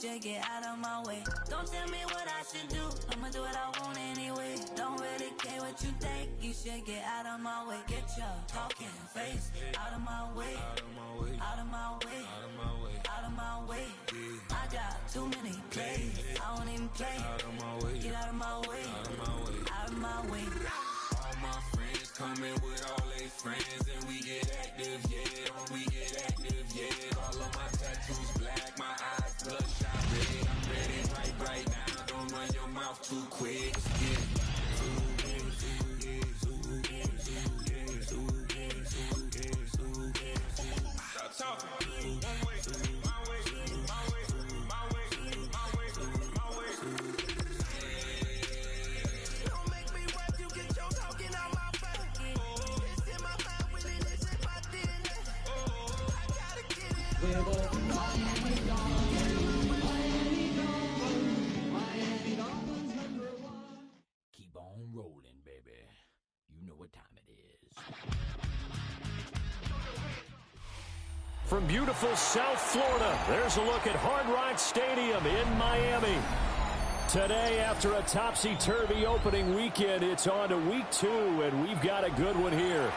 should get out of my way. Don't tell me what I should do, I'ma do what I want anyway. Don't really care what you think, you should get out of my way. Get your talking face out of my way, out of my way, out of my way, out of my way, out of my way. I got too many plays, I don't even play. Out of my way, get out of my way, out of my way, out of my way. All my friends coming with all they friends, and we get active, yeah, we get active, yeah. All of my tattoos black, my eyes bloodshot red. I'm ready right now, don't run your mouth too quick. Stop talking. One way, my way, my way, my way, my way, my way. Don't make me rap, you get your talking out my face. It's in my mind, really, it's in my DNA. I gotta get it. We're both Miami Dolphins #1. Keep on rolling, baby. You know what time it is. From beautiful South Florida, there's a look at Hard Rock Stadium in Miami. Today, after a topsy-turvy opening weekend, it's on to week 2, and we've got a good one here,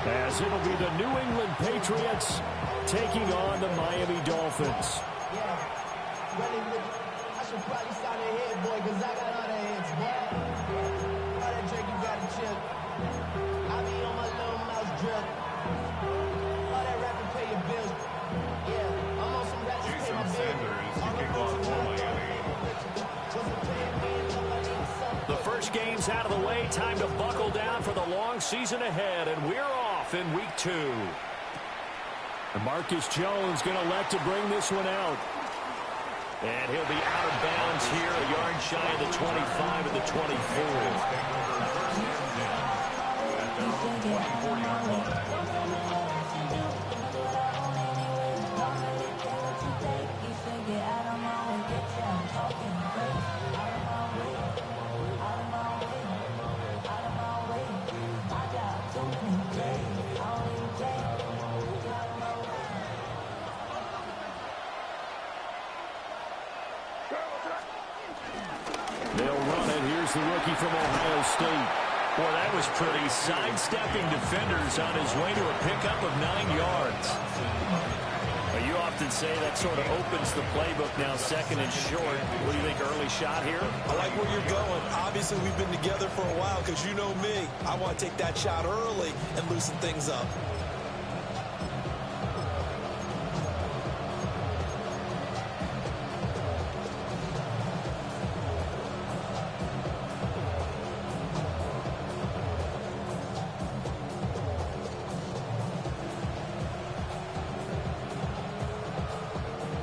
as it'll be the New England Patriots taking on the Miami Dolphins. Yeah, I should probably sign a head, boy, because I got other heads, boy. All that drink, you got to chill. I be on my little mouse drip. All that rapping, pay your bills. Yeah, I'm on some rap to pay my bills. All the folks in Miami. The first game's out of the way. Time to buckle down for the long season ahead, and we're off in week 2. And Marcus Jones going to elect to bring this one out. And he'll be out of bounds here, a yard shy of the 25 and the 24. They'll run it. Here's the rookie from Ohio State. Boy, that was pretty. Sidestepping defenders on his way to a pickup of 9 yards. You often say that sort of opens the playbook now, second and short. What do you think, early shot here? I like where you're going. Obviously, we've been together for a while because you know me. I want to take that shot early and loosen things up.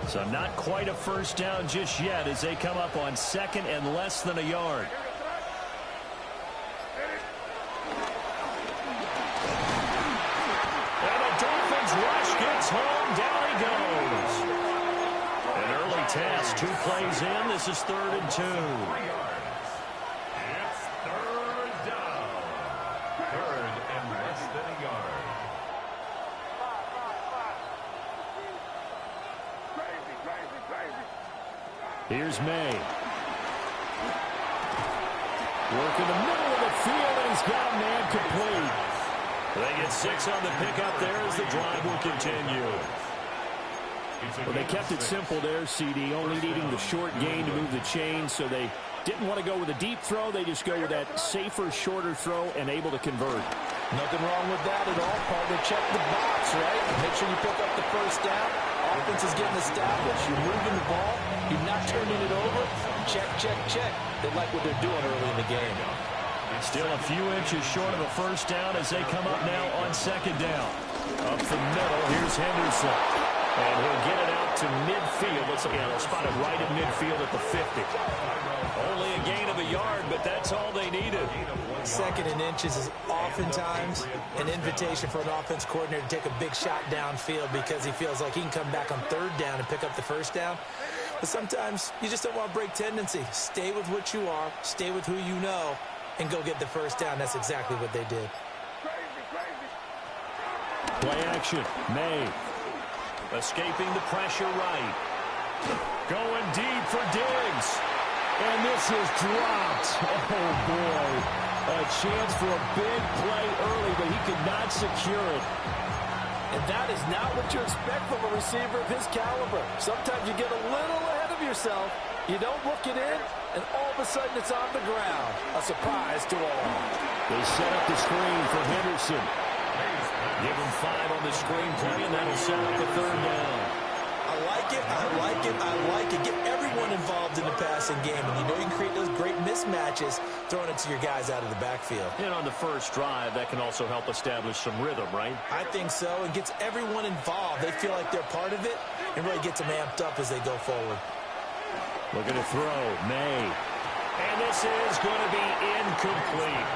So not quite a first down just yet as they come up on second and less than a yard. And the Dolphins rush gets home. Down he goes. An early task. 2 plays in. This is 3rd and 2. It's 3rd down. 3rd and less than a yard. Here's May. Working the middle of the field, and he's got a man complete. They get 6 on the pickup there as the drive will continue. Well, they kept it simple there, CD, only needing the short gain to move the chain, so they didn't want to go with a deep throw. They just go with that safer, shorter throw and able to convert. Nothing wrong with that at all. Part of check the box, right? Make sure you pick up the first down. Offense is getting established. You're moving the ball. You're not turning it over. Check, check, check. They like what they're doing early in the game. Still a few inches short of a first down as they come up now on 2nd down. Up the middle, here's Henderson. And he'll get it out to midfield. Let's look, they'll spot it right at midfield at the 50. Only a gain of a yard, but that's all they needed. 2nd and inches is oftentimes an invitation for an offense coordinator to take a big shot downfield because he feels like he can come back on 3rd down and pick up the first down. But sometimes you just don't want to break tendency. Stay with what you are, stay with who you know, and go get the first down. That's exactly what they did. Play action. May. Escaping the pressure right. Going deep. for Diggs. And this is dropped. Oh, boy. A chance for a big play early, but he could not secure it. And that is not what you expect from a receiver of his caliber. Sometimes you get a little ahead of yourself. You don't look it in, and all of a sudden it's on the ground. A surprise to all. They set up the screen for Henderson. Give him 5 on the screen play, and that'll set up the third down. I like it, I like it, I like it. Get everyone involved in the passing game, and you know you can create those great mismatches throwing it to your guys out of the backfield. And on the first drive, that can also help establish some rhythm, right? I think so. It gets everyone involved. They feel like they're part of it and really gets them amped up as they go forward. Looking to throw, May. And this is going to be incomplete.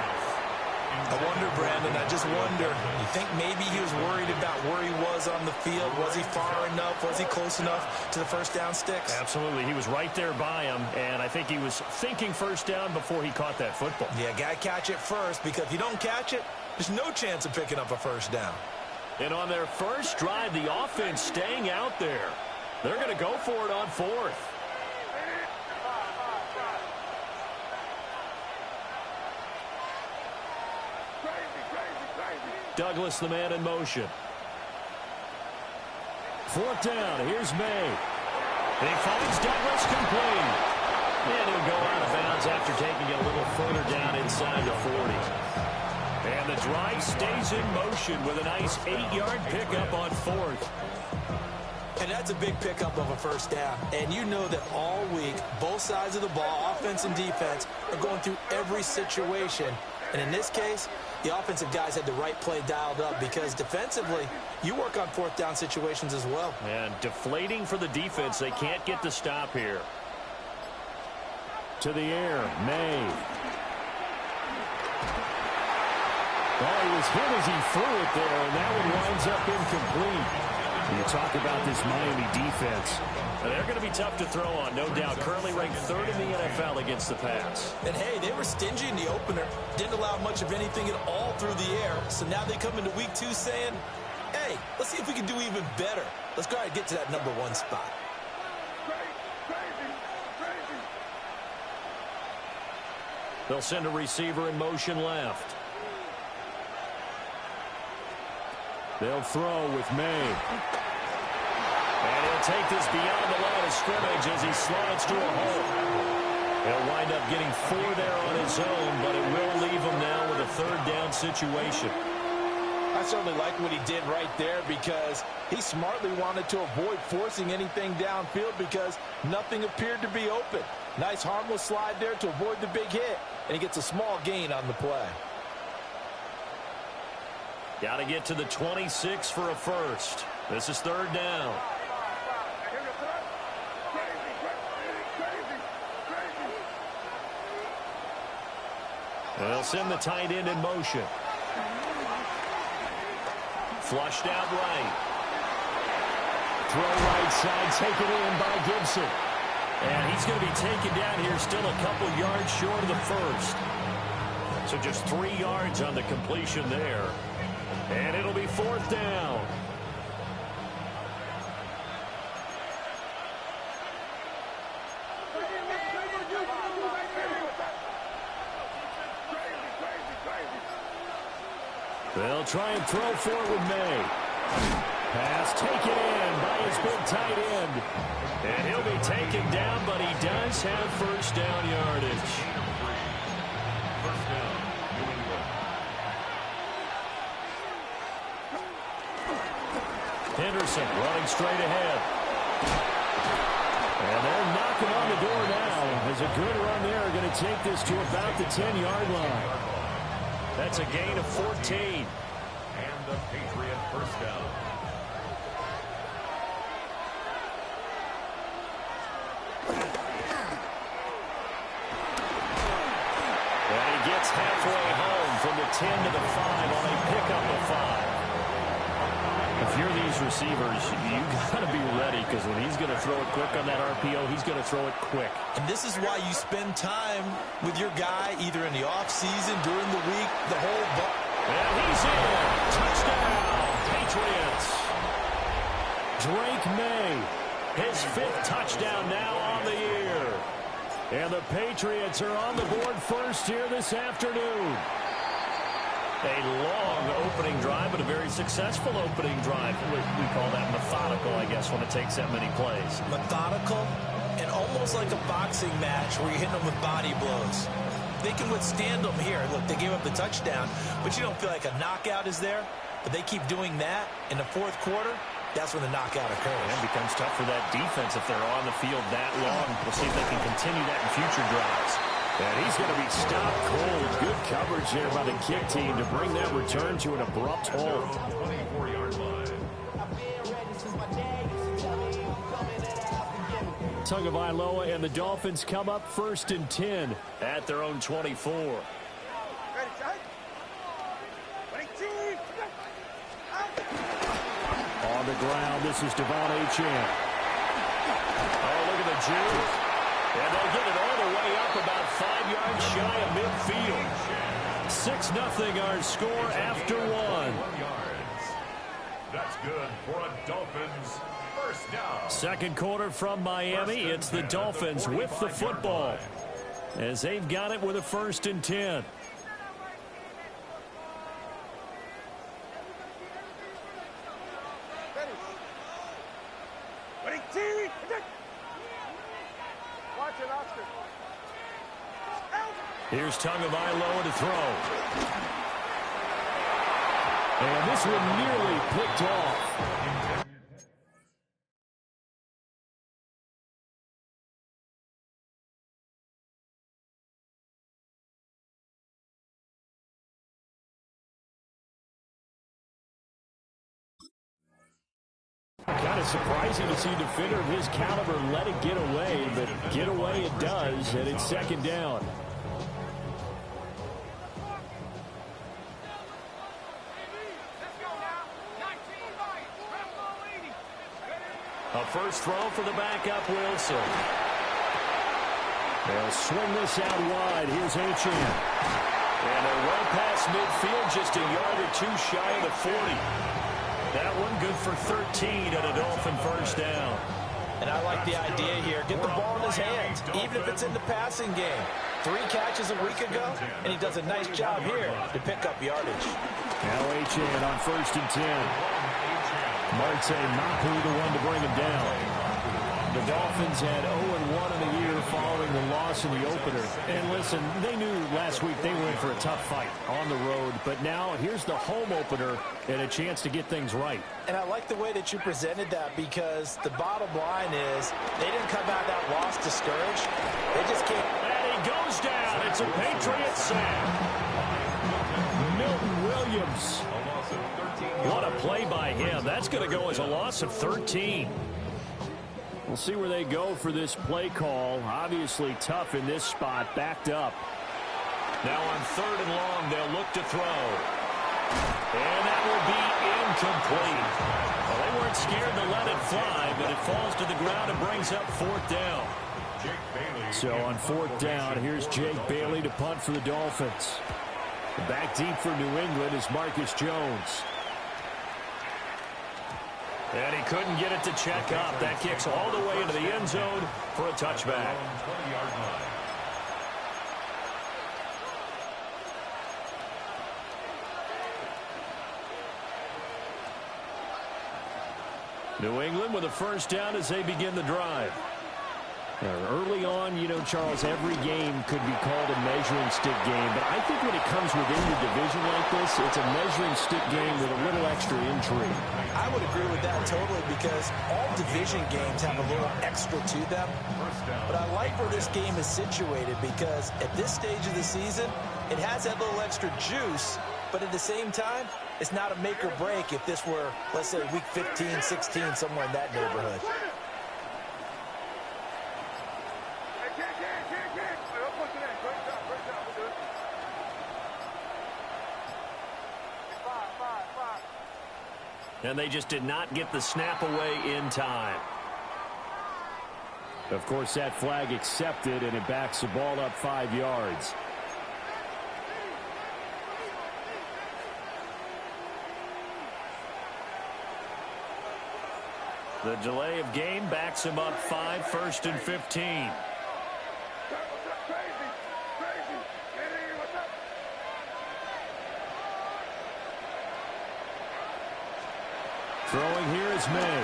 I wonder, Brandon, I just wonder, you think maybe he was worried about where he was on the field? Was he far enough? Was he close enough to the first down sticks? Absolutely. He was right there by him, and I think he was thinking first down before he caught that football. Yeah, got to catch it first, because if you don't catch it, there's no chance of picking up a first down. And on their first drive, the offense staying out there. They're going to go for it on 4th. Douglas, the man in motion. 4th down. Here's May. He finds Douglas complete. And he'll go out of bounds after taking it a little further down inside the 40. And the drive stays in motion with a nice 8-yard pickup on 4th. And that's a big pickup of a first down. And you know that all week, both sides of the ball, offense and defense, are going through every situation. And in this case, the offensive guys had the right play dialed up, because defensively, you work on 4th down situations as well. And deflating for the defense. They can't get the stop here. To the air, May. Oh, he was hit as he threw it there, and that one winds up incomplete. You talk about this Miami defense. They're going to be tough to throw on, no doubt. Currently ranked 3rd in the NFL against the pass. And, hey, they were stingy in the opener. Didn't allow much of anything at all through the air. So now they come into week 2 saying, hey, let's see if we can do even better. Let's go ahead and get to that number 1 spot. They'll send a receiver in motion left. They'll throw with May. And he'll take this beyond the line of scrimmage as he slides to a hole. He'll wind up getting 4 there on his own, but it will leave him now with a 3rd down situation. I certainly like what he did right there, because he smartly wanted to avoid forcing anything downfield because nothing appeared to be open. Nice harmless slide there to avoid the big hit, and he gets a small gain on the play. Got to get to the 26 for a first. This is 3rd down. They'll send the tight end in motion. Flushed out right. Throw right side, taken in by Gibson. And he's going to be taken down here, still a couple yards short of the first. So just 3 yards on the completion there. And it'll be 4th down. They'll try and throw for it with May. Pass taken in by his big tight end. And he'll be taken down, but he does have first down yardage. First down, New England. Henderson running straight ahead. And they're knocking on the door now. As a good run there, going to take this to about the 10-yard line. That's a gain of 14. And the Patriot first down. And he gets halfway home from the 10 to the 5 on a pickup of 5. If you're these receivers, you got to be ready, because when he's going to throw it quick on that RPO, he's going to throw it quick. And this is why you spend time with your guy, either in the offseason, during the week, the whole And he's in. Touchdown, Patriots. Drake May, his 5th touchdown now on the year. And the Patriots are on the board first here this afternoon. A long opening drive, but a very successful opening drive. We call that methodical, I guess, when it takes that many plays. Methodical and almost like a boxing match where you're hitting them with body blows. They can withstand them here. Look, they gave up the touchdown, but you don't feel like a knockout is there. But they keep doing that in the fourth quarter. That's when the knockout occurs. And it becomes tough for that defense if they're on the field that long. We'll see if they can continue that in future drives. And he's going to be stopped cold. Good coverage there by the kick team to bring that return to an abrupt halt. Tagovailoa and the Dolphins come up 1st and 10 at their own 24. On the ground, this is Devon Achane. Oh, look at the juke. And they'll get it all the way up about 5 yards shy of midfield. 6-0 our score after 1. That's good for a Dolphins first down. Second quarter from Miami. It's the Dolphins with the football as they've got it with a 1st and 10. Here's Tagovailoa to throw. And this one nearly picked off. Kind of surprising to see a defender of his caliber let it get away, but get away it does, and it's 2nd down. A first throw for the backup, Wilson. They'll swing this out wide. Here's Achane. And they're well past midfield, just a yard or 2 shy of the 40. That one good for 13 and a Dolphin first down. And I like the idea here. Get the ball in his hands, even if it's in the passing game. 3 catches a week ago, and he does a nice job here to pick up yardage. Now Achane on 1st and 10. Marte Mapu the one to bring him down. The Dolphins had 0-1 in the year following the loss in the opener. And listen, they knew last week they were in for a tough fight on the road. But now here's the home opener and a chance to get things right. And I like the way that you presented that because the bottom line is they didn't come out of that loss discouraged. They just can't. And he goes down. It's a Patriot sack. Milton Williams. What a play by him. That's going to go as a loss of 13. We'll see where they go for this play call. Obviously tough in this spot, backed up. Now on 3rd and long, they'll look to throw. And that will be incomplete. Well, they weren't scared to let it fly, but it falls to the ground and brings up 4th down. So on 4th down, here's Jake Bailey to punt for the Dolphins. Back deep for New England is Marcus Jones. And he couldn't get it to check up. That kicks all the way into the end zone for a touchback. New England with a first down as they begin the drive. Early on, you know, Charles, every game could be called a measuring stick game. But I think when it comes within your division like this, it's a measuring stick game with a little extra intrigue. I would agree with that totally because all division games have a little extra to them. But I like where this game is situated because at this stage of the season, it has that little extra juice. But at the same time, it's not a make or break if this were, let's say, week 15, 16, somewhere in that neighborhood. And they just did not get the snap away in time. Of course, that flag accepted, and it backs the ball up 5 yards. The delay of game backs him up 5, 1st and 15. Throwing here is May.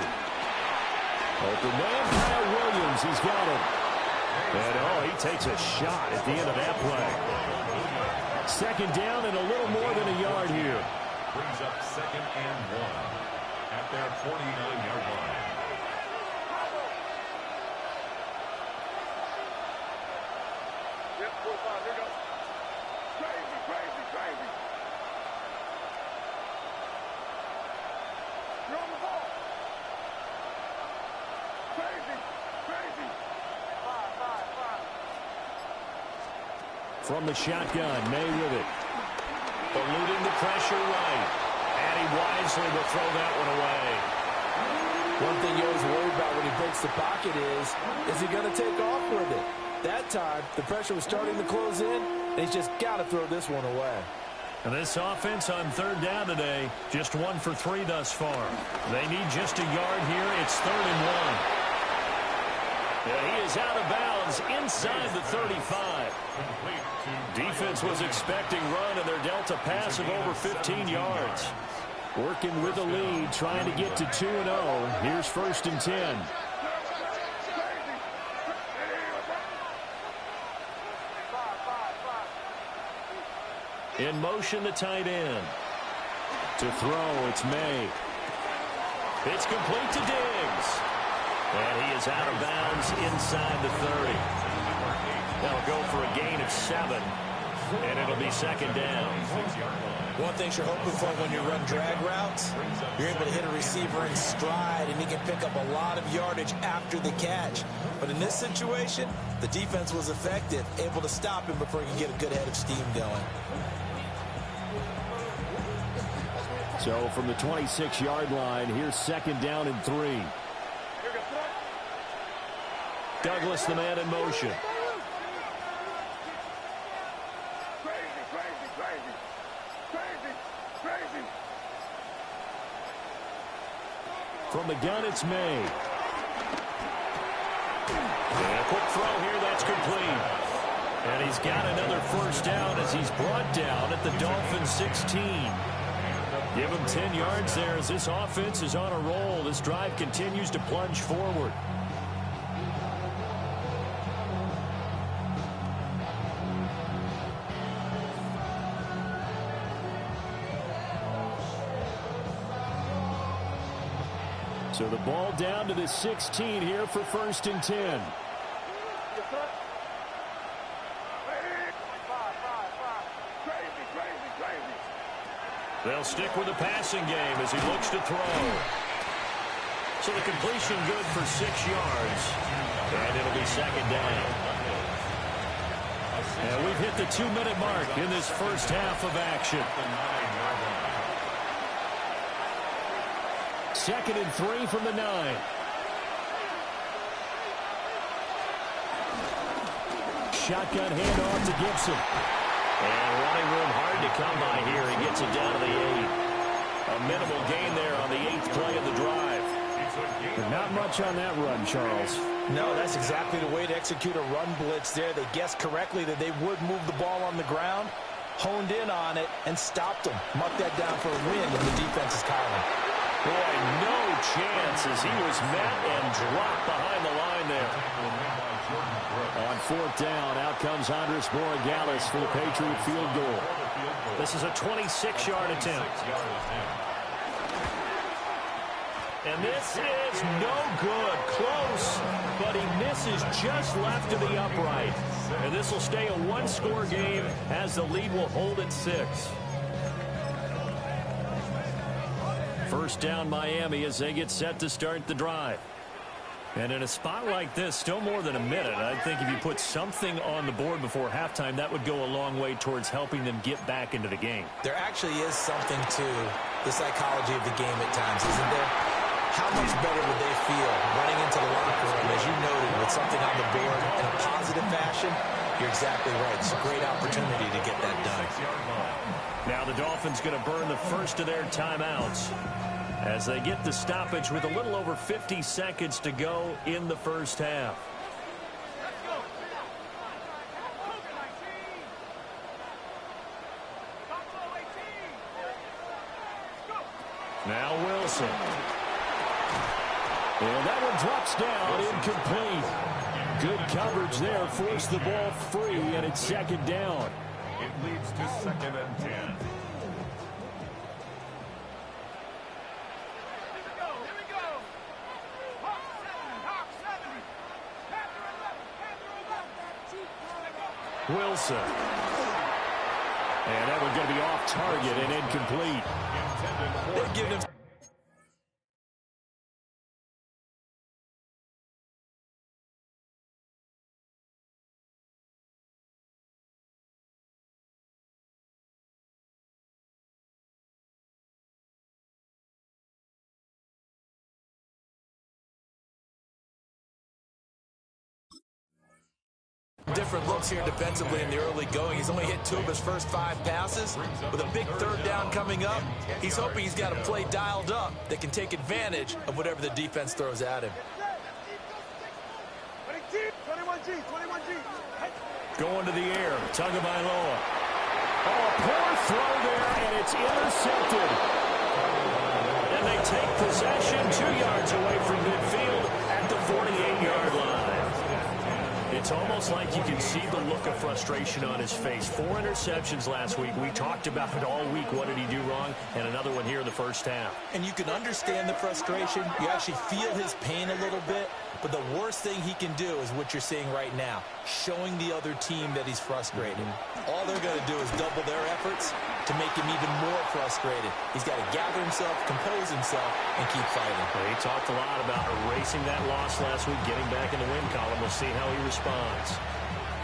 Open man, Kyle Williams. He's got it. And, he takes a shot at the end of that play. Second down and a little more than a yard here. Brings up 2nd and 1 at their 49-yard line. From the shotgun, May with it. Eluding the pressure right. And he wisely will throw that one away. One thing you always worry about when he breaks the pocket is he going to take off with it? That time, the pressure was starting to close in, and he's just got to throw this one away. And this offense on third down today, just 1 for 3 thus far. They need just a yard here. It's 3rd and 1. Yeah, he is out of bounds inside the 35. Defense was expecting run, and they're dealt a pass of over 15 yards. Working with a lead, trying to get to 2-0. Here's 1st and 10. In motion, the tight end. To throw, it's May. It's complete to Diggs. And he is out of bounds inside the 30. That'll go for a gain of 7. And it'll be 2nd down. One thing you're hoping for when you run drag routes, you're able to hit a receiver in stride, and he can pick up a lot of yardage after the catch. But in this situation, the defense was effective, able to stop him before he could get a good head of steam going. So from the 26-yard line, here's 2nd down and 3. Douglas, the man in motion. From the gun, it's May. And a quick throw here, that's complete. And he's got another 1st down as he's brought down at the Dolphins' 16. Give him 10 yards there as this offense is on a roll. This drive continues to plunge forward. So the ball down to the 16 here for 1st and 10. They'll stick with the passing game as he looks to throw. So the completion good for 6 yards. And it'll be 2nd down. And we've hit the 2-minute mark in this first half of action. 2nd and 3 from the 9. Shotgun handoff to Gibson. And running room hard to come by here. He gets it down to the 8. A minimal gain there on the 8th play of the drive. Not much on that run, Charles. No, that's exactly the way to execute a run blitz there. They guessed correctly that they would move the ball on the ground, honed in on it, and stopped them. Mark that down for a win in the defense's column. Boy, no chance as he was met and dropped behind the line there. On 4th down, out comes Andres Borregales for the Patriot field goal. This is a 26-yard attempt. And this is no good. Close, but he misses just left of the upright. And this will stay a 1-score game as the lead will hold at 6. First down Miami as they get set to start the drive. And in a spot like this, still more than a minute, I think if you put something on the board before halftime, that would go a long way towards helping them get back into the game. There actually is something to the psychology of the game at times, isn't there? How much better would they feel running into the locker room, as you noted, with something on the board in a positive fashion? You're exactly right. It's a great opportunity to get that done. Now the Dolphins going to burn the first of their timeouts as they get the stoppage with a little over 50 seconds to go in the first half. Now Wilson. And that one drops down, incomplete. Good coverage there, forced the ball free, and it's second down. It leads to 2nd and 10. Wilson. And that one's going to be off target and incomplete. They've given him different looks here defensively in the early going. He's only hit 2 of his first 5 passes. With a big 3rd down coming up, he's hoping he's got a play dialed up that can take advantage of whatever the defense throws at him. Going to the air, Tagovailoa. Oh, a poor throw there, and it's intercepted. And they take possession 2 yards away from midfield at the 48-yard line. It's almost like you can see the look of frustration on his face. 4 interceptions last week. We talked about it all week. What did he do wrong? And another one here in the first half. And you can understand the frustration. You actually feel his pain a little bit. But the worst thing he can do is what you're seeing right now, showing the other team that he's frustrated. All they're going to do is double their efforts to make him even more frustrated. He's got to gather himself, compose himself, and keep fighting. Well, he talked a lot about erasing that loss last week, getting back in the win column. We'll see how he responds.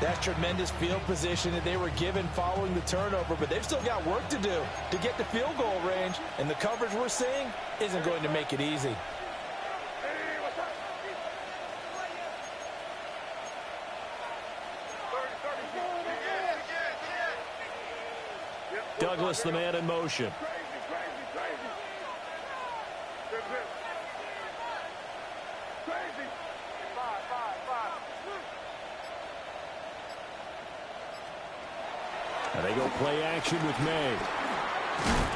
That's tremendous field position that they were given following the turnover, but they've still got work to do to get to field goal range, and the coverage we're seeing isn't going to make it easy. Douglas, the man in motion. And they go play action with May.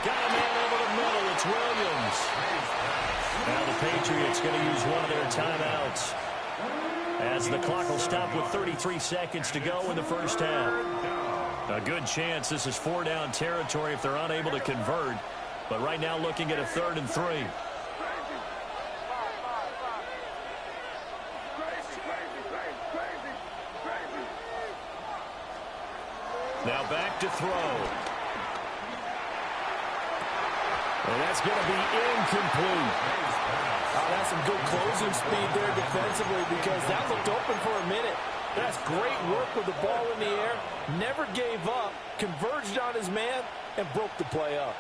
Got a man over the middle. It's Williams. Now the Patriots going to use one of their timeouts, as the clock will stop with 33 seconds to go in the first half. A good chance this is 4-down territory if they're unable to convert. But right now looking at a 3rd and 3. Now back to throw. And that's going to be incomplete. That's some good closing speed there defensively, because that looked open for a minute. That's great work with the ball in the air. Never gave up, converged on his man, and broke the play up.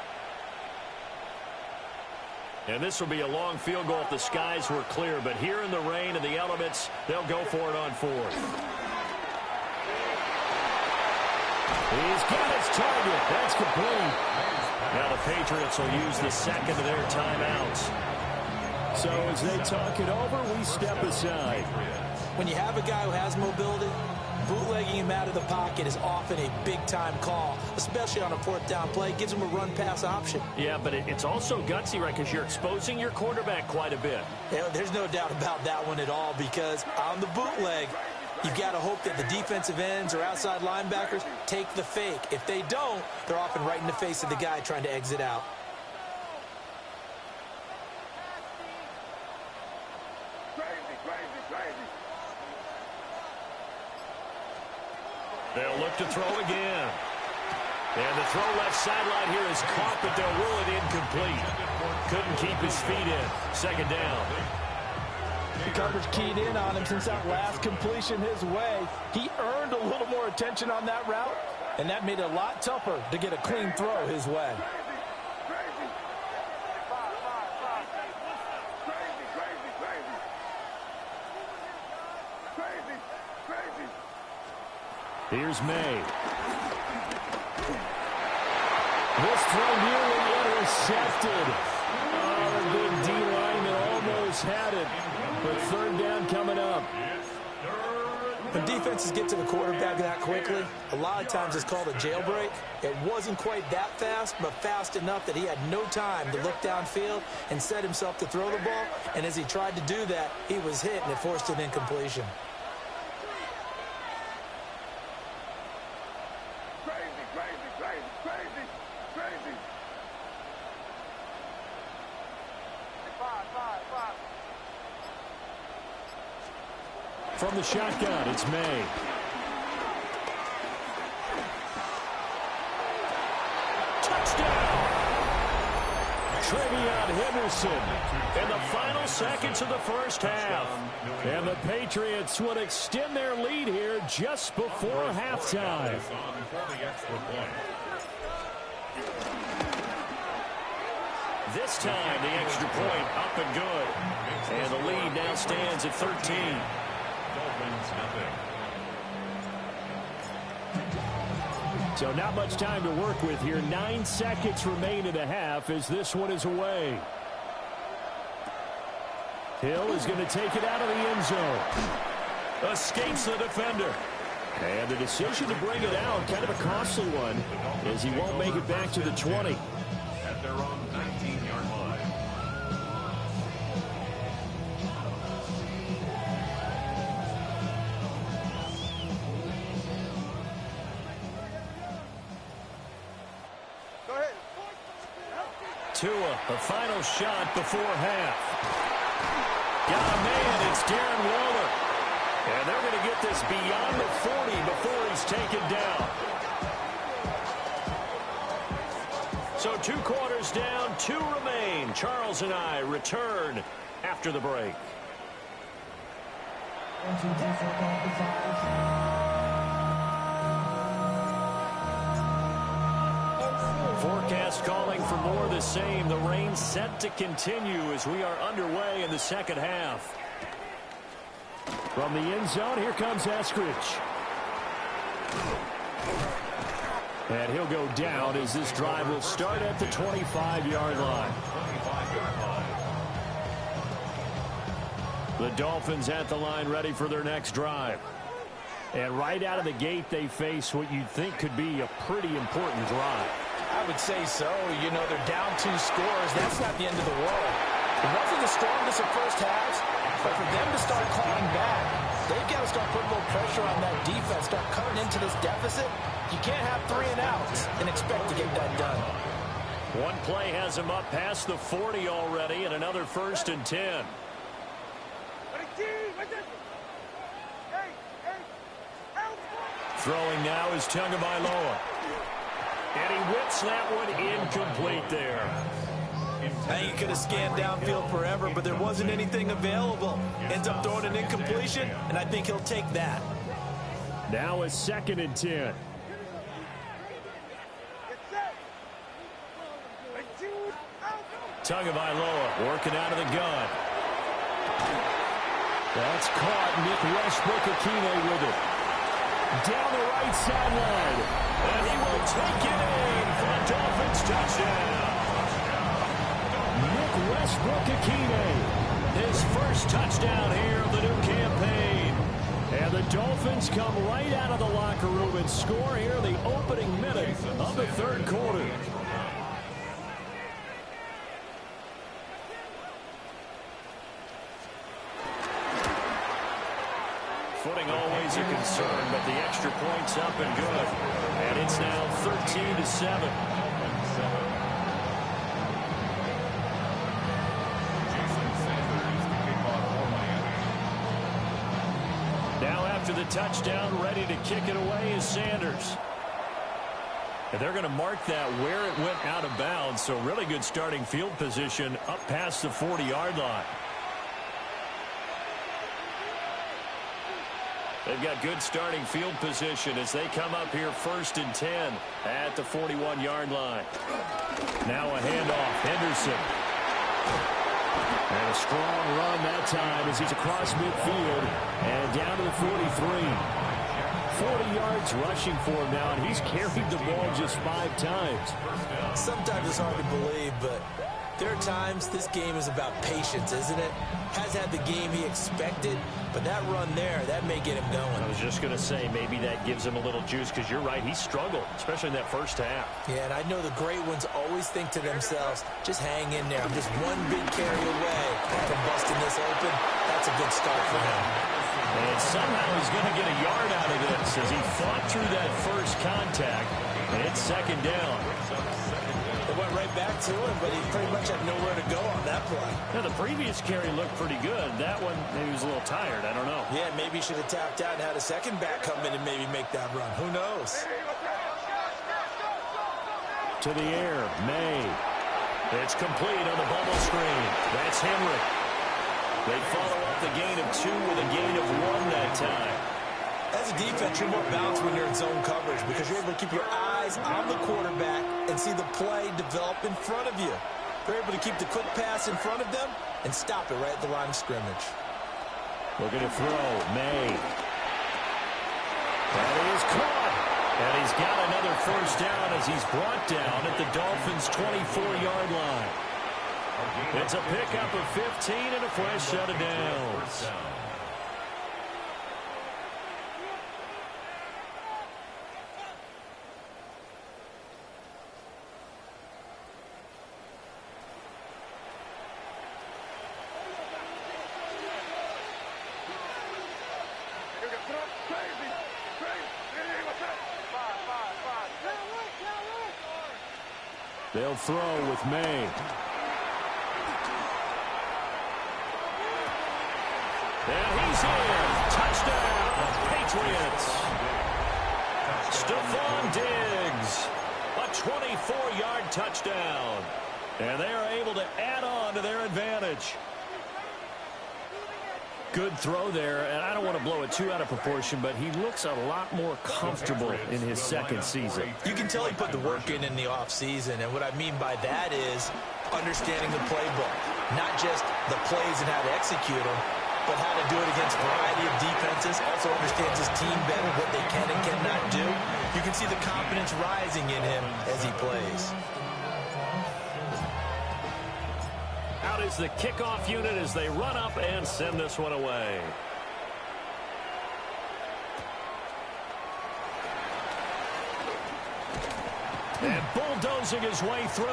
And this will be a long field goal if the skies were clear. But here in the rain and the elements, they'll go for it on 4th. He's got his target. That's complete. Now the Patriots will use the 2nd of their timeouts. So as they talk it over, we step aside. When you have a guy who has mobility, bootlegging him out of the pocket is often a big-time call, especially on a 4th down play. Gives him a run-pass option. Yeah, but it's also gutsy, right, because you're exposing your quarterback quite a bit. Yeah, there's no doubt about that one at all, because on the bootleg, you've got to hope that the defensive ends or outside linebackers take the fake. If they don't, they're often right in the face of the guy trying to exit out. They'll look to throw again. And the throw left sideline here is caught, but they'll rule it incomplete. Couldn't keep his feet in. 2nd down. The coverage keyed in on him since that last completion his way. He earned a little more attention on that route, and that made it a lot tougher to get a clean throw his way. Here's May. This throw nearly intercepted. Oh, the big D lineman almost had it. But 3rd down coming up. When defenses get to the quarterback that quickly, a lot of times it's called a jailbreak. It wasn't quite that fast, but fast enough that he had no time to look downfield and set himself to throw the ball. And as he tried to do that, he was hit, and it forced an incompletion. From the shotgun, it's May. Touchdown! Trevion Henderson in the final seconds of the first half. And the Patriots would extend their lead here just before halftime. This time, the extra point up and good. And the lead now stands at 13. So not much time to work with here. 9 seconds remain in the half as this one is away. Hill is going to take it out of the end zone. Escapes the defender. And the decision to bring it out, kind of a costly one, as he won't make it back to the 20. At their own 19-yard line. Tua, a final shot before half. Got a man, it's Darren Waller. And they're going to get this beyond the 40 before he's taken down. So 2 quarters down, 2 remain. Charles and I return after the break. Forecast calling for more of the same. The rain set to continue as we are underway in the second half. From the end zone, here comes Eskridge. And he'll go down as this drive will start at the 25-yard line. The Dolphins at the line ready for their next drive. And right out of the gate, they face what you'd think could be a pretty important drive. I would say so. You know, they're down 2 scores. That's not the end of the world. It wasn't the strongest of first halves, but for them to start clawing back, they've got to start putting more pressure on that defense, start cutting into this deficit. You can't have 3 and outs and expect to get that done. One play has him up past the 40 already, and another 1st and 10. Throwing now is Tagovailoa. And he whips that one incomplete there. I think he could have scanned downfield forever, but there wasn't anything available. Ends up throwing an incompletion, and I think he'll take that. Now a 2nd and 10. Tagovailoa working out of the gun. That's caught. Nick Westbrook-Akine with it. Down the right sideline. And he will take it in for a Dolphins touchdown. Nick Westbrook-Akine, his first touchdown here of the new campaign. And the Dolphins come right out of the locker room and score here in the opening minute of the 3rd quarter. Footing always a concern, but the extra point's up and good. And it's now 13-7. Now after the touchdown, ready to kick it away is Sanders. And they're going to mark that where it went out of bounds, so really good starting field position up past the 40-yard line. They've got good starting field position as they come up here 1st and 10 at the 41-yard line. Now a handoff, Henderson. And a strong run that time as he's across midfield and down to the 43. 40 yards rushing for him now, and he's carried the ball just 5 times. Sometimes it's hard to believe, but there are times this game is about patience, isn't it? has had the game he expected, but that run there, that may get him going. I was just going to say, maybe that gives him a little juice, because you're right, he struggled, especially in that first half. Yeah, and I know the great ones always think to themselves, just hang in there. I'm just one big carry away from busting this open. That's a good start for him. And somehow he's going to get a yard out of this as he fought through that first contact, and it's second down. It went right back to him, but he pretty much had nowhere to go on that play. Yeah, the previous carry looked pretty good. That one, maybe he was a little tired. I don't know. Yeah, maybe he should have tapped out and had a second back come in and maybe make that run. Who knows? To the air, May. It's complete on the bubble screen. That's Henry. They follow up the gain of 2 with a gain of 1 that time. As a defense, you're more balanced when you're in zone coverage because you're able to keep your eyes on the quarterback and see the play develop in front of you. They're able to keep the quick pass in front of them and stop it right at the line of scrimmage. Looking to throw, May. And he is caught. And he's got another first down as he's brought down at the Dolphins' 24-yard line. It's a pickup of 15 and a fresh set of downs. They'll throw with May. And he's in. Touchdown, Patriots. Stephon Diggs. A 24-yard touchdown. And they are able to add on to their advantage. Good throw there, and I don't want to blow it too out of proportion, but he looks a lot more comfortable in his second season. You can tell he put the work in the offseason, and what I mean by that is understanding the playbook. Not just the plays and how to execute them, but how to do it against a variety of defenses. Also understands his team better, what they can and cannot do. You can see the confidence rising in him as he plays. Out is the kickoff unit as they run up and send this one away. And bulldozing his way through.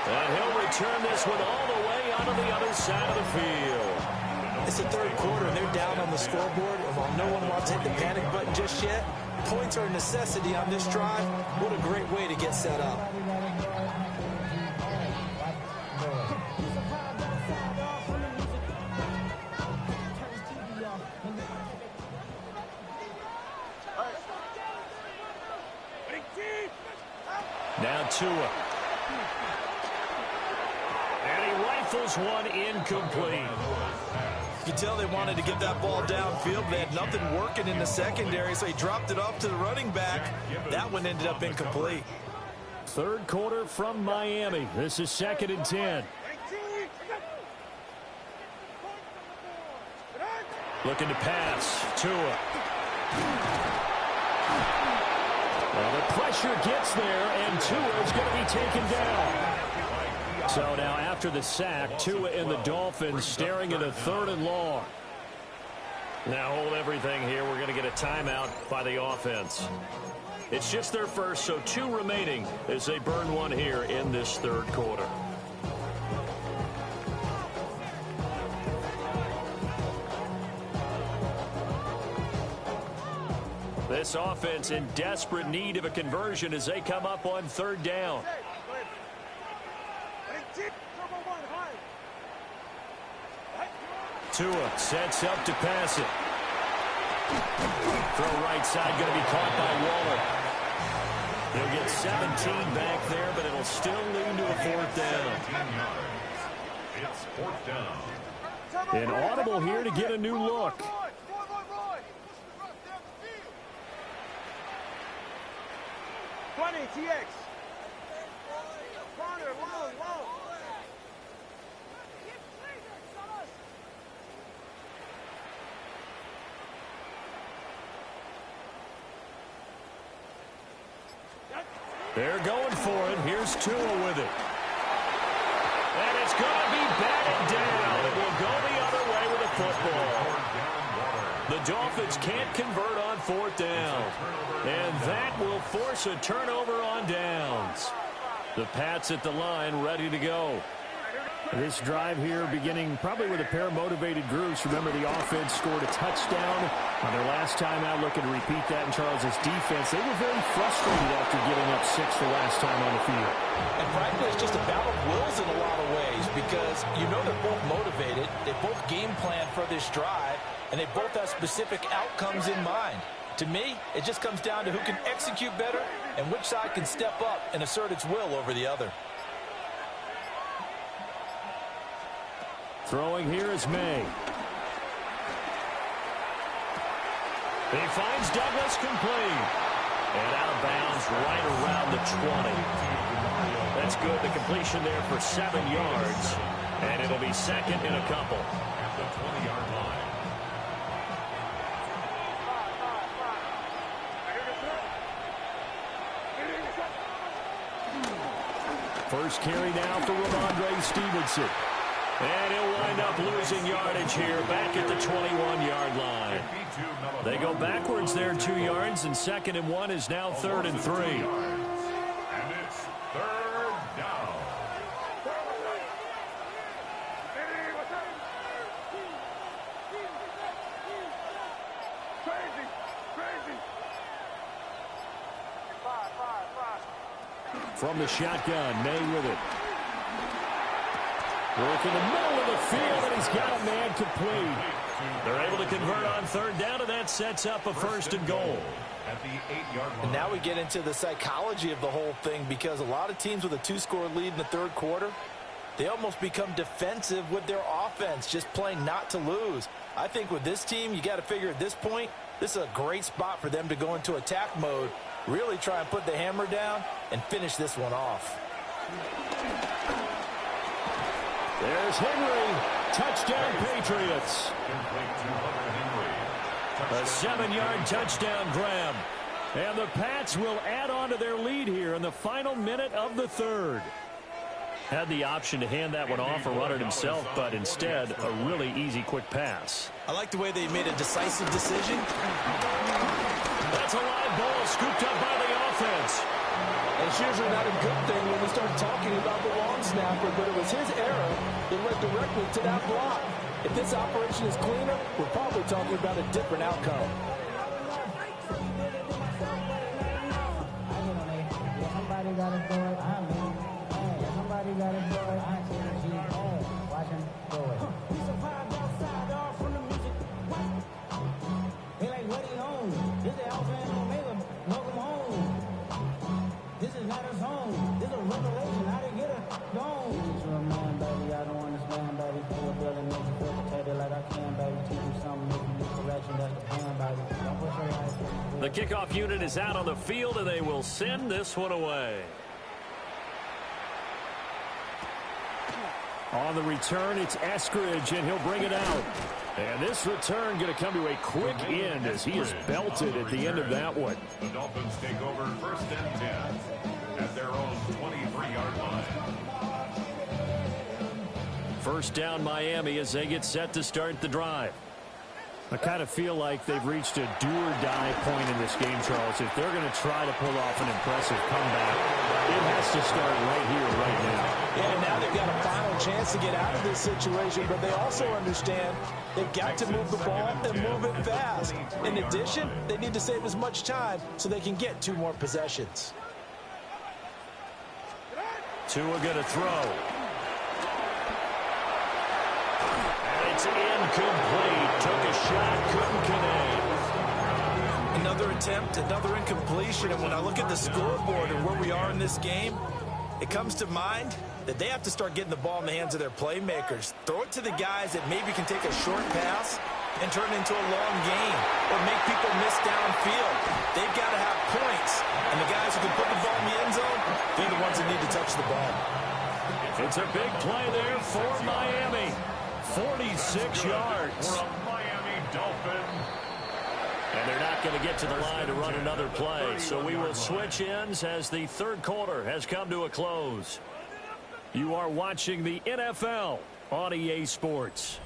And he'll return this one all the way onto the other side of the field. It's the third quarter, and they're down on the scoreboard. And while no one wants to hit the panic button just yet, points are a necessity on this drive. What a great way to get set up. Now Tua. And he rifles one incomplete. You can tell they wanted to get that ball downfield, but they had nothing working in the secondary, so he dropped it off to the running back. That one ended up incomplete. Third quarter from Miami. This is 2nd and 10. Looking to pass. Tua. Well, the pressure gets there, and Tua is going to be taken down. So now after the sack, Tua and the Dolphins staring at a 3rd and long. Now hold everything here. We're going to get a timeout by the offense. It's just their first, so 2 remaining as they burn one here in this 3rd quarter. This offense in desperate need of a conversion as they come up on 3rd down. Tua sets up to pass it. Throw right side, going to be caught by Waller. He'll get 17 back there, but it'll still lead to a 4th down. It's 4th down. An audible here to get a new look. 20, TX. Corner, long. They're going for it. Here's Tua with it. And It's going to be batted down. It will go the other way with a football. The Dolphins can't convert on fourth down. And that will force a turnover on downs. The Pats at the line ready to go. This drive here beginning probably with a pair of motivated groups. Remember, the offense scored a touchdown on their last time out, looking to repeat that in Charles's defense. They were very frustrated after giving up 6 the last time on the field. And frankly, it's just a battle of wills in a lot of ways because you know they're both motivated. They both game plan for this drive, and they both have specific outcomes in mind. To me, it just comes down to who can execute better and which side can step up and assert its will over the other. Throwing here is May. He finds Douglas complete. And out of bounds right around the 20. That's good. The completion there for 7 yards. And it'll be second in a couple. At the 20-yard line. First carry now for Ramondre Stevenson. And he'll wind up losing yardage here back at the 21-yard line. They go backwards there 2 yards, and 2nd and 1 is now 3rd and 3. And it's 3rd down. From the shotgun, May with it. Work in the middle of the field, and he's got a man complete. They're able to convert on 3rd down, and that sets up a 1st and goal. At the 8-yard line. And now we get into the psychology of the whole thing because a lot of teams with a 2-score lead in the 3rd quarter, they almost become defensive with their offense, just playing not to lose. I think with this team, you got to figure at this point, this is a great spot for them to go into attack mode, really try and put the hammer down and finish this one off. There's Henry. Touchdown, Patriots. A 7-yard touchdown grab. And the Pats will add on to their lead here in the final minute of the 3rd. Had the option to hand that one off or run it himself, but instead, a really easy, quick pass. I like the way they made a decisive decision. That's a live ball scooped up by the offense. And it's usually not a good thing when we start talking about the long snapper, but it was his error that led directly to that block. If this operation is cleaner, we're probably talking about a different outcome. Somebody got to do it. Somebody got to do it. Watch him do it. He's a vibe outside, all from the music. They like, what he on? This is Alpha and Omega. Welcome home. This is not his home. This is a revelation. How to get it gone. Teach you a man, baby. I don't understand, baby. Feel a building, make you feel protected like I can, baby. Teach you something, make you get correction. That's the plan, baby. Don't push your life. The kickoff unit is out on the field, and they will send this one away. On the return, it's Eskridge, and he'll bring it out. And this return going to come to a quick end as he is belted at the end of that one. The Dolphins take over 1st and 10 at their own 23-yard line. First down, Miami, as they get set to start the drive. I kind of feel like they've reached a do-or-die point in this game, Charles. If they're going to try to pull off an impressive comeback, it has to start right here, right now. Yeah, now they've got a final chance to get out of this situation, but they also understand they've got to move the ball and move it fast. In addition, they need to save as much time so they can get 2 more possessions. Tua going to throw. It's incomplete. Took a shot, couldn't connect. Another attempt, another incompletion, and when I look at the scoreboard and where we are in this game, it comes to mind that they have to start getting the ball in the hands of their playmakers. Throw it to the guys that maybe can take a short pass and turn it into a long game or make people miss downfield. They've got to have points, and the guys who can put the ball in the end zone, they're the ones that need to touch the ball. It's a big play there for Miami. 46 yards. For a Miami Dolphin. And they're not going to get to the line to run another play. So we will switch ends as the 3rd quarter has come to a close. You are watching the NFL on EA Sports.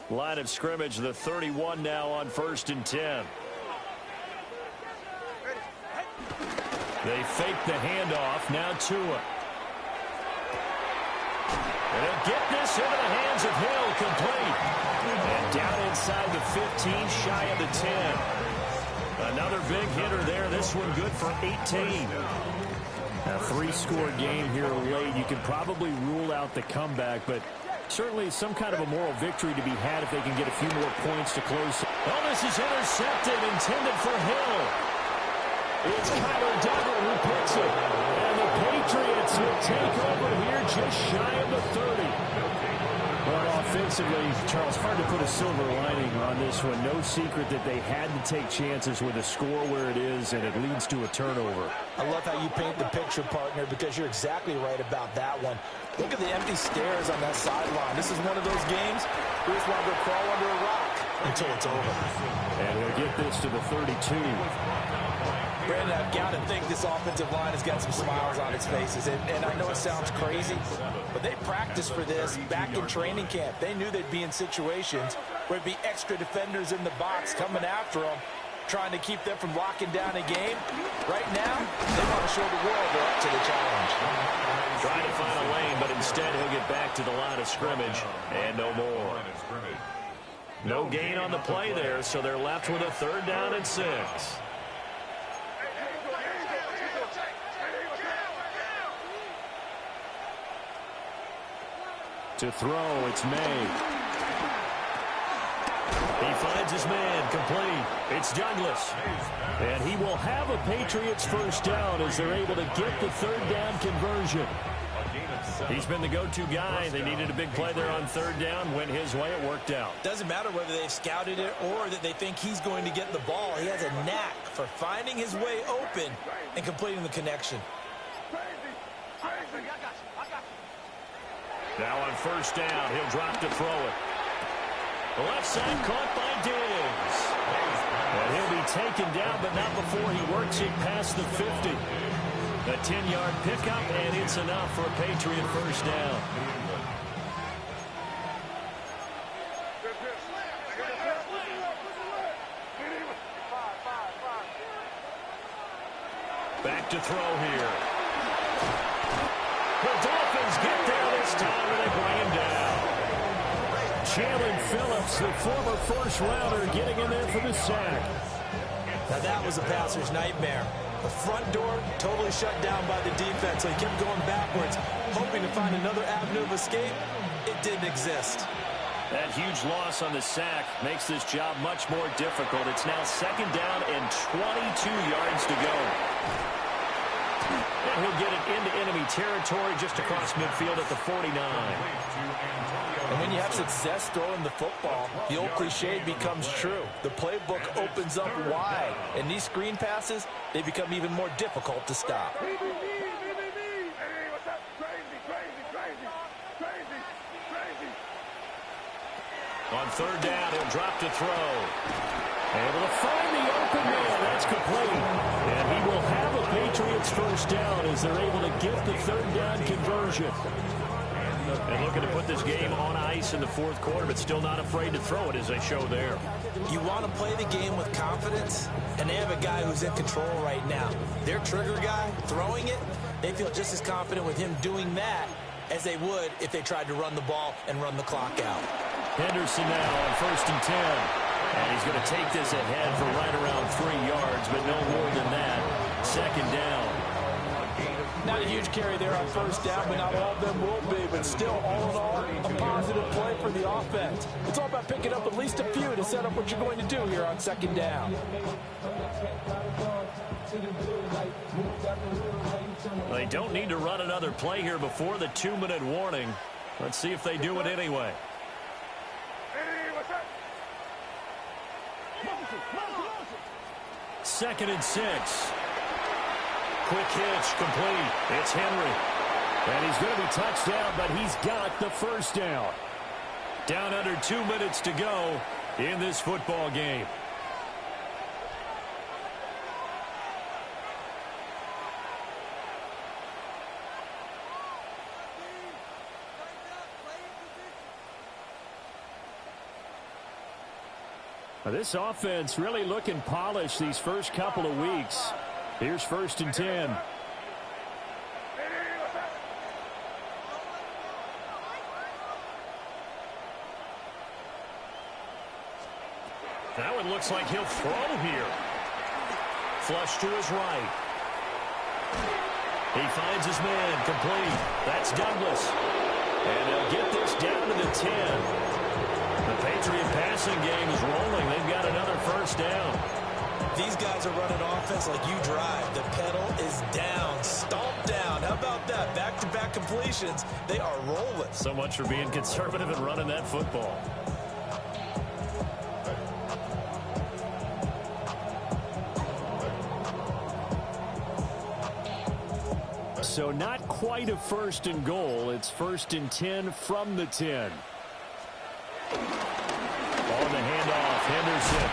Line of scrimmage, the 31 now on 1st and 10. They fake the handoff. Now Tua. And they'll get this into the hands of Hill, complete. And down inside the 15, shy of the 10. Another big hitter there. This one good for 18. A 3-score game here late. You can probably rule out the comeback, but certainly some kind of a moral victory to be had if they can get a few more points to close. Oh, this is intercepted, intended for Hill. It's Kyler Douglas who picks it. And the Patriots will take over here just shy of the 30. Well, offensively, Charles, hard to put a silver lining on this one. No secret that they had to take chances with a score where it is, and it leads to a turnover. I love how you paint the picture, partner, because you're exactly right about that one. Look at the empty stares on that sideline. This is one of those games where you just want to go crawl under a rock until it's over. And he'll get this to the 32. Brandon, I've got to think this offensive line has got some smiles on its faces. And I know it sounds crazy, but they practiced for this back in training camp. They knew they'd be in situations where it'd be extra defenders in the box coming after them, trying to keep them from locking down a game. Right now, they want to show the world they're up to the challenge. Trying to find a lane, but instead he'll get back to the line of scrimmage, and no more. No gain on the play there, so they're left with a 3rd down and 6. To throw, it's May. He finds his man, complete. It's Douglas. And he will have a Patriots 1st down as they're able to get the 3rd down conversion. He's been the go-to guy. They needed a big play there on 3rd down. Went his way, it worked out. Doesn't matter whether they've scouted it or that they think he's going to get the ball. He has a knack for finding his way open and completing the connection. Now on 1st down, he'll drop to throw it. The left side caught by Diggs. And he'll be taken down, but not before he works it past the 50. A 10-yard pickup, and it's enough for a Patriot 1st down. Back to throw here. The Dolphins get there this time, and they bring him down. Jalen Phillips, the former 1st-rounder, getting in there for the sack. Now that was a passer's nightmare. The front door totally shut down by the defense, so he kept going backwards, hoping to find another avenue of escape. It didn't exist. That huge loss on the sack makes this job much more difficult. It's now 2nd down and 22 yards to go. And he'll get it into enemy territory just across midfield at the 49. And when you have success throwing the football, the old cliche becomes true. The playbook opens up wide, and these screen passes, they become even more difficult to stop. On 3rd down, he'll drop to throw. Able to find the open man. That's complete. And he will have a Patriots 1st down as they're able to get the 3rd down conversion. And looking to put this game on ice in the 4th quarter, but still not afraid to throw it as they show there. You want to play the game with confidence, and they have a guy who's in control right now. Their trigger guy, throwing it, they feel just as confident with him doing that as they would if they tried to run the ball and run the clock out. Henderson now on 1st and 10. And he's going to take this ahead for right around 3 yards, but no more than that. 2nd down. Not a huge carry there on 1st down, but not all of them will be. But still, all in all, a positive play for the offense. It's all about picking up at least a few to set up what you're going to do here on 2nd down. They don't need to run another play here before the 2-minute warning. Let's see if they do it anyway. Second and 6. Quick hitch, complete. It's Henry. And he's going to be touched down, but he's got the 1st down. Down under 2 minutes to go in this football game. This offense really looking polished these first couple of weeks. Here's 1st and 10. Now it looks like he'll throw here. Flush to his right. He finds his man, complete. That's Douglas. And they'll get this down to the 10. The Patriot passing game is rolling. They've got another 1st down. These guys are running offense like you drive. The pedal is down, stomped down. How about that? Back-to-back completions. They are rolling. So much for being conservative and running that football. So not quite a 1st and goal. It's 1st and 10 from the 10. On the handoff, Henderson.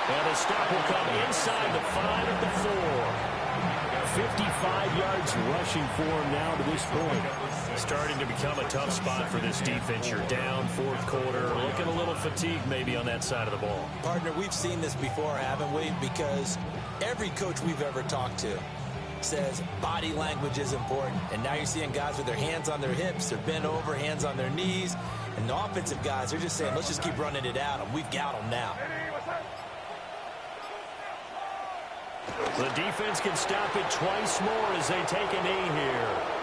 And a stop will come inside the 5 at the 4. 55 yards rushing for him now to this point. Starting to become a tough spot for this defense. You're down 4th quarter. Looking a little fatigued maybe on that side of the ball. Partner, we've seen this before, haven't we? Because every coach we've ever talked to says body language is important. And now you're seeing guys with their hands on their hips, they're bent over, hands on their knees. And the offensive guys are just saying, let's just keep running it at them. We've got them now. The defense can stop it twice more as they take a knee here.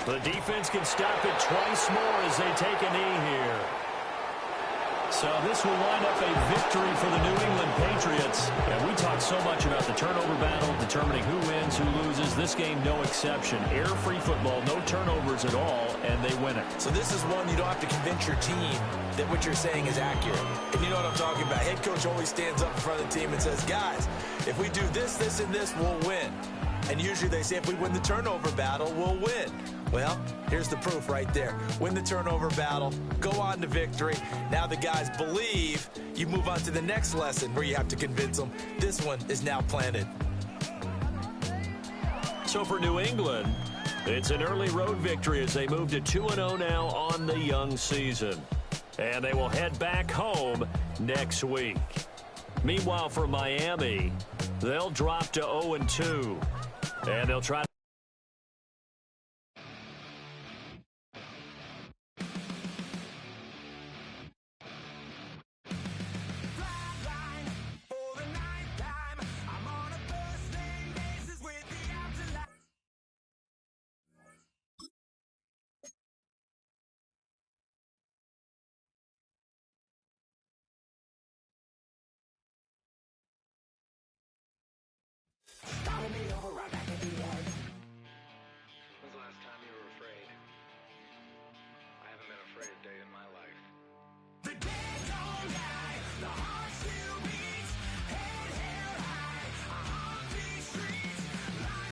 The defense can stop it twice more as they take a knee here. So this will wind up a victory for the New England Patriots. And we talk so much about the turnover battle, determining who wins, who loses. This game, no exception. Error-free football, no turnovers at all, and they win it. So this is one you don't have to convince your team that what you're saying is accurate. And you know what I'm talking about. Head coach always stands up in front of the team and says, guys, if we do this, this, and this, we'll win. And usually they say if we win the turnover battle, we'll win. Well, here's the proof right there. Win the turnover battle, go on to victory. Now the guys believe. You move on to the next lesson where you have to convince them. This one is now planted. So for New England, it's an early road victory as they move to 2-0 now on the young season. And they will head back home next week. Meanwhile, for Miami, they'll drop to 0-2. And they'll try